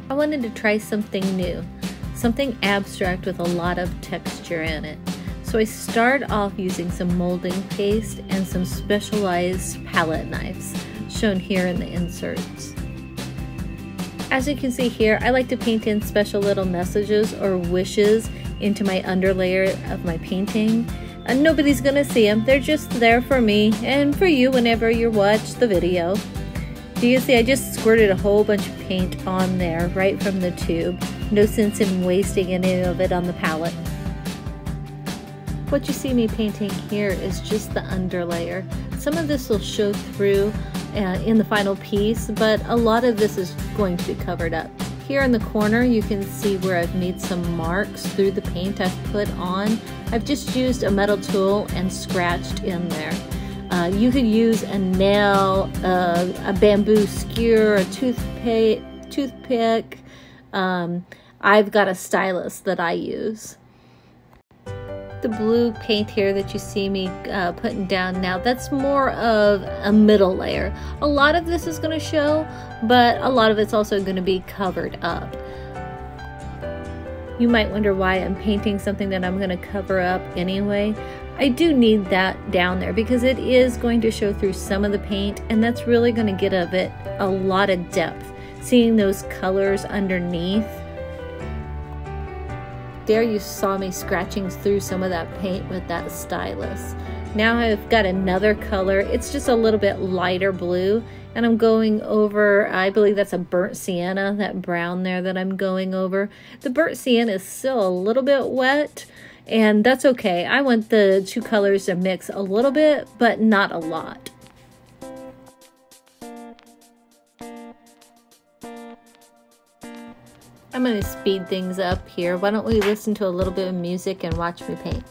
I wanted to try something new, something abstract with a lot of texture in it. So I start off using some molding paste and some specialized palette knives, shown here in the inserts. As you can see here, I like to paint in special little messages or wishes into my underlayer of my painting. And nobody's gonna see them, they're just there for me and for you whenever you watch the video. Do you see I just squirted a whole bunch of paint on there right from the tube. No sense in wasting any of it on the palette. What you see me painting here is just the underlayer. Some of this will show through in the final piece, but a lot of this is going to be covered up. Here in the corner you can see where I've made some marks through the paint I've put on. I've just used a metal tool and scratched in there. You could use a nail, a bamboo skewer, a toothpick. I've got a stylus that I use. The blue paint here that you see me putting down now, that's more of a middle layer. A lot of this is going to show, but a lot of it's also going to be covered up. You might wonder why I'm painting something that I'm going to cover up anyway. I do need that down there because it is going to show through some of the paint, and that's really going to get a lot of depth, seeing those colors underneath. There you saw me scratching through some of that paint with that stylus. Now I've got another color. It's just a little bit lighter blue, and I'm going over, I believe that's a burnt sienna, that brown there that I'm going over. The burnt sienna is still a little bit wet, and that's okay. I want the two colors to mix a little bit, but not a lot. I'm going to speed things up here. Why don't we listen to a little bit of music and watch me paint?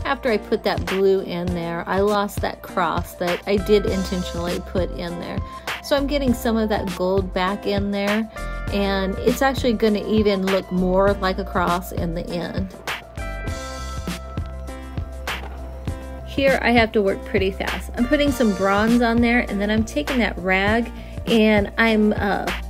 After I put that blue in there, I lost that cross that I did intentionally put in there. So I'm getting some of that gold back in there, and it's actually going to even look more like a cross in the end. Here I have to work pretty fast. I'm putting some bronze on there, and then I'm taking that rag and I'm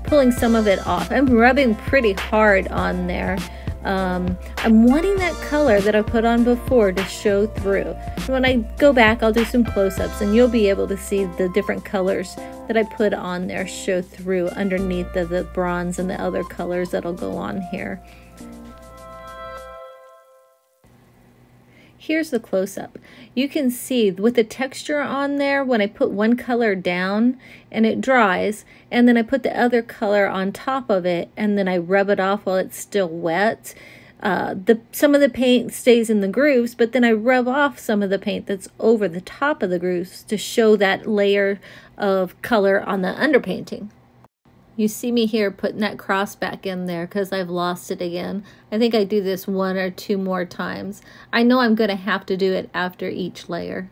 pulling some of it off. I'm rubbing pretty hard on there. I'm wanting that color that I put on before to show through. When I go back, I'll do some close-ups and you'll be able to see the different colors that I put on there show through underneath the bronze and the other colors that'll go on here. Here's the close-up. You can see with the texture on there, when I put one color down and it dries, and then I put the other color on top of it, and then I rub it off while it's still wet, some of the paint stays in the grooves, but then I rub off some of the paint that's over the top of the grooves to show that layer of color on the underpainting. You see me here putting that cross back in there because I've lost it again. I think I do this 1 or 2 more times. I know I'm going to have to do it after each layer.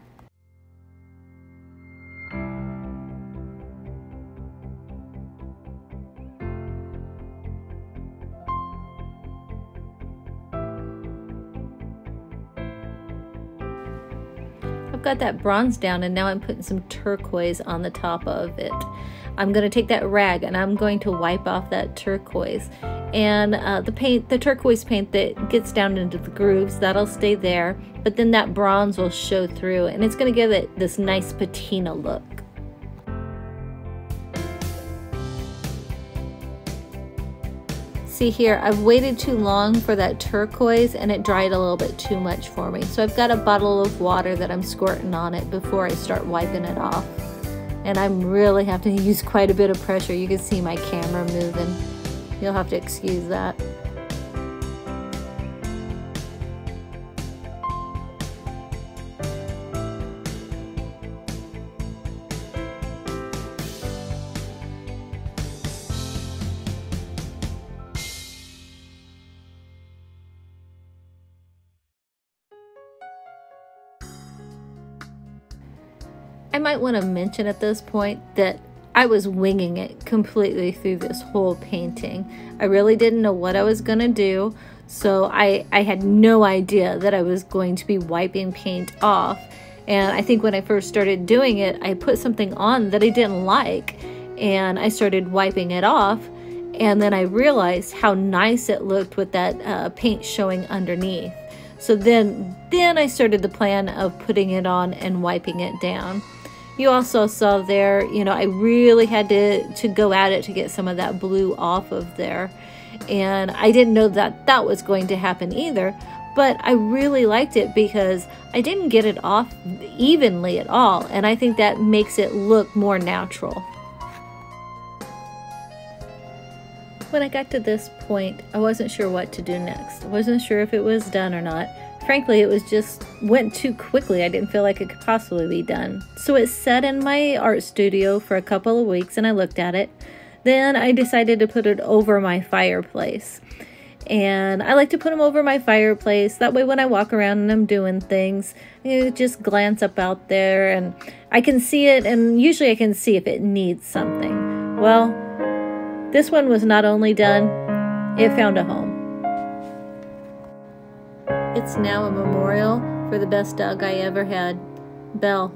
I've got that bronze down, and now I'm putting some turquoise on the top of it. I'm going to take that rag and I'm going to wipe off that turquoise, and the turquoise paint that gets down into the grooves, that'll stay there, but then that bronze will show through, and it's going to give it this nice patina look. See here, I've waited too long for that turquoise and it dried a little bit too much for me, so I've got a bottle of water that I'm squirting on it before I start wiping it off. And I'm really have to use quite a bit of pressure. You can see my camera moving. You'll have to excuse that. I might want to mention at this point that I was winging it completely through this whole painting. I really didn't know what I was going to do, so I had no idea that I was going to be wiping paint off. And I think when I first started doing it, I put something on that I didn't like, and I started wiping it off, and then I realized how nice it looked with that paint showing underneath. So then I started the plan of putting it on and wiping it down. You also saw there, you know, I really had to go at it to get some of that blue off of there. And I didn't know that that was going to happen either, but I really liked it because I didn't get it off evenly at all. And I think that makes it look more natural. When I got to this point, I wasn't sure what to do next. I wasn't sure if it was done or not. Frankly, it was just went too quickly. I didn't feel like it could possibly be done. So it sat in my art studio for a couple of weeks and I looked at it. Then I decided to put it over my fireplace. And I like to put them over my fireplace. That way when I walk around and I'm doing things, you just glance up out there and I can see it, and usually I can see if it needs something. Well, this one was not only done, it found a home. It's now a memorial for the best dog I ever had, Belle.